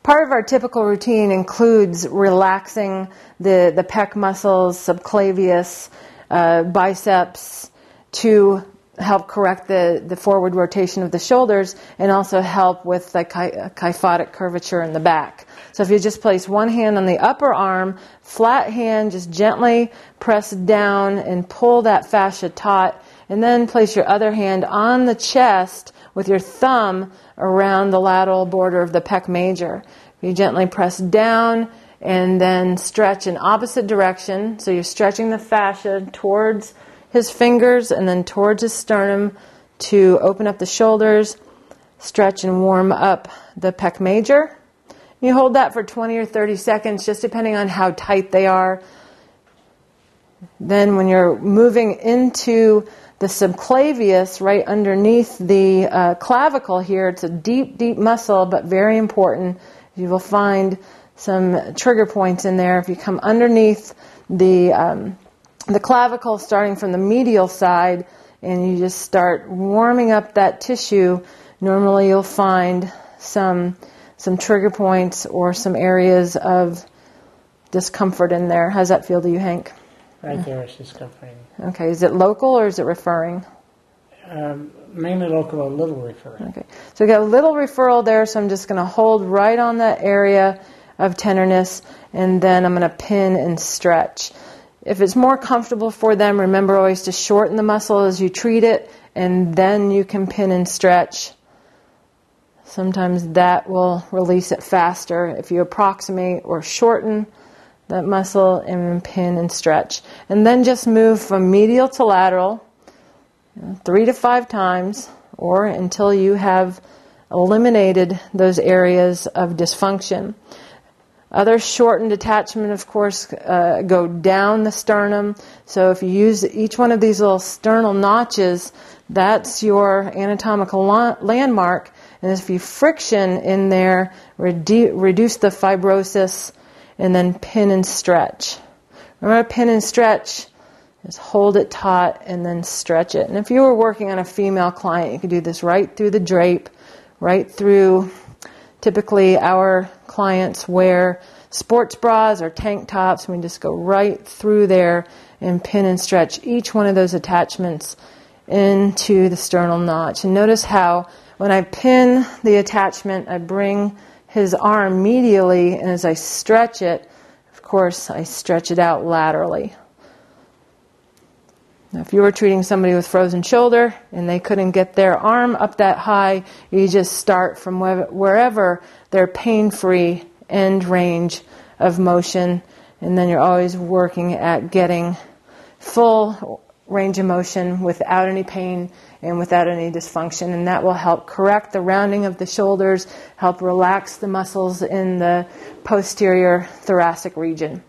Part of our typical routine includes relaxing the pec muscles, subclavius, biceps, to help correct the forward rotation of the shoulders and also help with the kyphotic curvature in the back. So if you just place one hand on the upper arm, flat hand, just gently press down and pull that fascia taut, and then place your other hand on the chest with your thumb around the lateral border of the pec major. You gently press down and then stretch in opposite direction. So you're stretching the fascia towards his fingers and then towards his sternum to open up the shoulders, stretch and warm up the pec major. You hold that for 20 or 30 seconds, just depending on how tight they are. Then when you're moving into the subclavius, right underneath the clavicle here, it's a deep, deep muscle, but very important. You will find some trigger points in there. If you come underneath the clavicle, starting from the medial side, and you just start warming up that tissue, normally you'll find some trigger points or some areas of discomfort in there. How's that feel to you, Hank? Right there is discomforting. Okay, is it local or is it referring? Mainly local, a little referring. Okay, so we got a little referral there, so I'm just going to hold right on that area of tenderness, and then I'm going to pin and stretch. If it's more comfortable for them, remember always to shorten the muscle as you treat it, and then you can pin and stretch. Sometimes that will release it faster if you approximate or shorten that muscle and pin and stretch. And then just move from medial to lateral 3 to 5 times, or until you have eliminated those areas of dysfunction. Other shortened attachment, of course, go down the sternum. So if you use each one of these little sternal notches, that's your anatomical landmark. And if you friction in there, reduce the fibrosis, and then pin and stretch. Remember, pin and stretch is hold it taut and then stretch it. And if you were working on a female client, you could do this right through the drape, right through. Typically, our clients wear sports bras or tank tops, and we just go right through there and pin and stretch each one of those attachments into the sternal notch. And notice how when I pin the attachment, I bring his arm medially, and as I stretch it, of course, I stretch it out laterally. Now, if you were treating somebody with frozen shoulder and they couldn't get their arm up that high, you just start from wherever their pain-free end range of motion, and then you're always working at getting full range of motion without any pain and without any dysfunction, and that will help correct the rounding of the shoulders, help relax the muscles in the posterior thoracic region.